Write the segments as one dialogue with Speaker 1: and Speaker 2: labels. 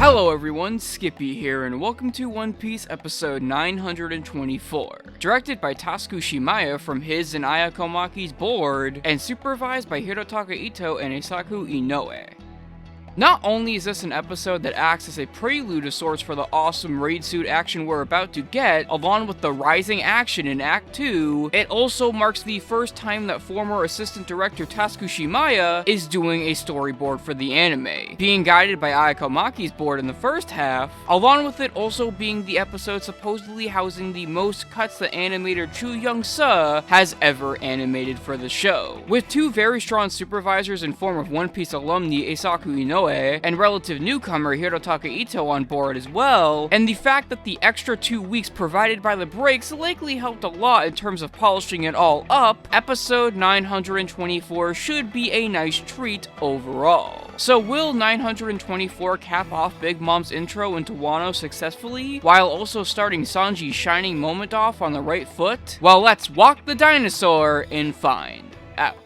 Speaker 1: Hello everyone, Skippy here, and welcome to One Piece episode 924. Directed by Tasuku Shimaya from his and Ayakomaki's board, and supervised by Hirotaka Ito and Eisaku Inoue. Not only is this an episode that acts as a prelude of sorts for the awesome raid suit action we're about to get, along with the rising action in Act 2, it also marks the first time that former assistant director Tasuku Shimaya is doing a storyboard for the anime, being guided by Ayakomaki's board in the first half, along with it also being the episode supposedly housing the most cuts that animator Tu Yong-ce has ever animated for the show. With two very strong supervisors in form of One Piece alumni Eisaku Inoue and relative newcomer Hirotaka Ito on board as well, and the fact that the extra 2 weeks provided by the breaks likely helped a lot in terms of polishing it all up, episode 924 should be a nice treat overall. So will 924 cap off Big Mom's intro into Wano successfully, while also starting Sanji's shining moment off on the right foot? Well, let's walk the dinosaur and find out.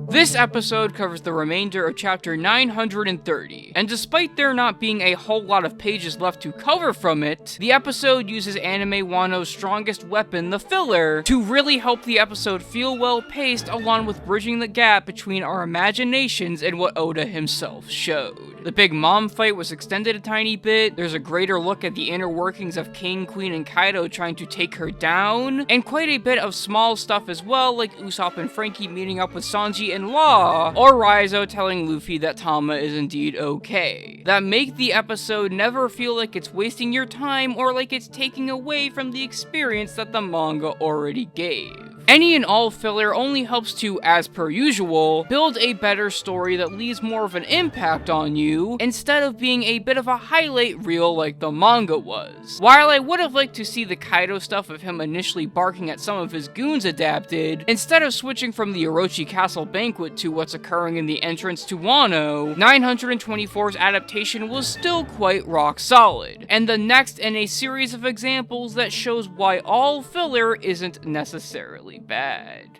Speaker 1: This episode covers the remainder of chapter 930, and despite there not being a whole lot of pages left to cover from it, the episode uses Anime Wano's strongest weapon, the filler, to really help the episode feel well paced, along with bridging the gap between our imaginations and what Oda himself showed. The Big Mom fight was extended a tiny bit, there's a greater look at the inner workings of King, Queen, and Kaido trying to take her down, and quite a bit of small stuff as well, like Usopp and Frankie meeting up with Sanji and Law, or Raizo telling Luffy that Tama is indeed okay, that make the episode never feel like it's wasting your time or like it's taking away from the experience that the manga already gave. Any and all filler only helps to, as per usual, build a better story that leaves more of an impact on you, instead of being a bit of a highlight reel like the manga was. While I would have liked to see the Kaido stuff of him initially barking at some of his goons adapted, instead of switching from the Orochi Castle banquet to what's occurring in the entrance to Wano, 924's adaptation was still quite rock solid, and the next in a series of examples that shows why all filler isn't necessarily bad.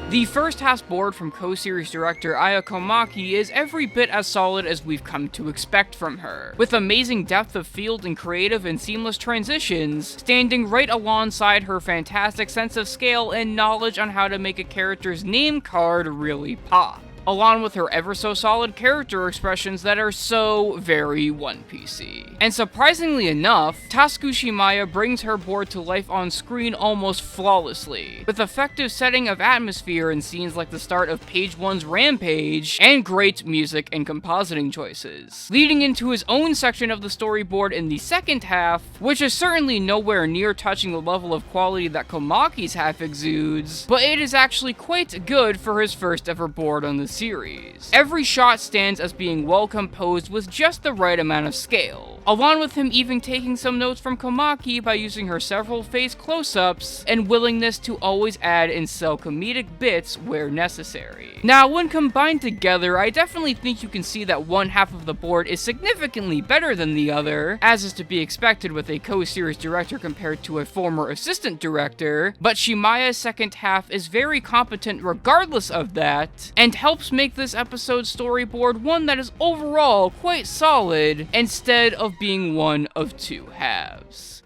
Speaker 1: The first half's board from co-series director Ayakomaki is every bit as solid as we've come to expect from her, with amazing depth of field and creative and seamless transitions, standing right alongside her fantastic sense of scale and knowledge on how to make a character's name card really pop, along with her ever so solid character expressions that are so very One Piece-y. And surprisingly enough, Tasuku Shimaya brings her board to life on screen almost flawlessly, with effective setting of atmosphere in scenes like the start of page 1's Rampage, and great music and compositing choices, leading into his own section of the storyboard in the second half, which is certainly nowhere near touching the level of quality that Komaki's half exudes, but it is actually quite good for his first ever board on the series. Every shot stands as being well composed with just the right amount of scale, along with him even taking some notes from Komaki by using her several face close-ups and willingness to always add and sell comedic bits where necessary. Now, when combined together, I definitely think you can see that one half of the board is significantly better than the other, as is to be expected with a co-series director compared to a former assistant director, but Shimaya's second half is very competent regardless of that, and helps make this episode's storyboard one that is overall quite solid, instead of being one of two halves.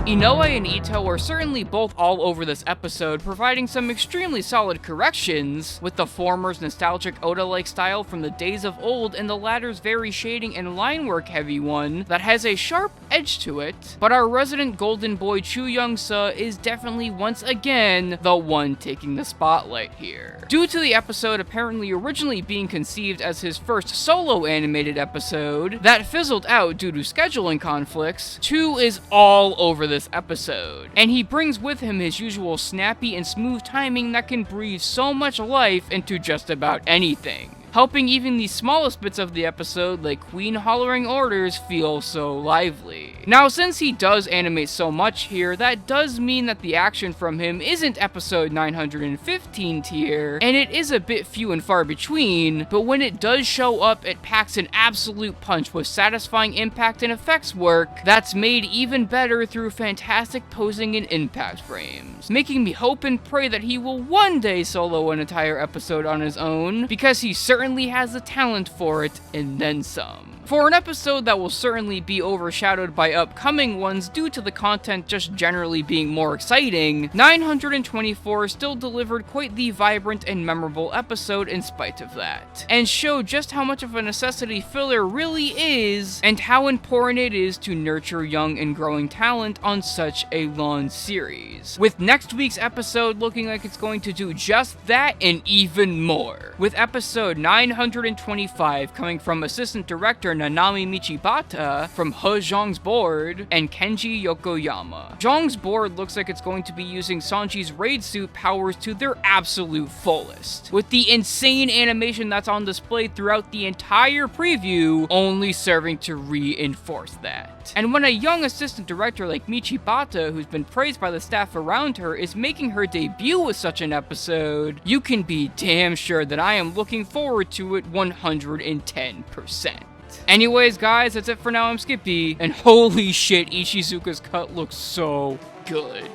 Speaker 1: Inoue and Ito are certainly both all over this episode, providing some extremely solid corrections, with the former's nostalgic Oda-like style from the days of old and the latter's very shading and line work heavy one that has a sharp edge to it, but our resident golden boy Tu Yong-ce is definitely once again the one taking the spotlight here. Due to the episode apparently originally being conceived as his first solo animated episode that fizzled out due to scheduling conflicts, Tu is all over this episode, and he brings with him his usual snappy and smooth timing that can breathe so much life into just about anything, helping even the smallest bits of the episode, like Queen hollering orders, feel so lively. Now, since he does animate so much here, that does mean that the action from him isn't episode 915 tier, and it is a bit few and far between, but when it does show up, it packs an absolute punch with satisfying impact and effects work that's made even better through fantastic posing and impact frames, making me hope and pray that he will one day solo an entire episode on his own, because he certainly has the talent for it, and then some. For an episode that will certainly be overshadowed by upcoming ones due to the content just generally being more exciting, 924 still delivered quite the vibrant and memorable episode in spite of that, and showed just how much of a necessity filler really is, and how important it is to nurture young and growing talent on such a long series, with next week's episode looking like it's going to do just that and even more, with episode 925 coming from assistant director Nanami Michibata from He Zhong's board and Kenji Yokoyama. Zhong's board looks like it's going to be using Sanji's raid suit powers to their absolute fullest, with the insane animation that's on display throughout the entire preview only serving to reinforce that. And when a young assistant director like Michibata, who's been praised by the staff around her, is making her debut with such an episode, you can be damn sure that I am looking forward to it 110%. Anyways, guys, that's it for now. I'm Skippy, and holy shit, Ishizuka's cut looks so good.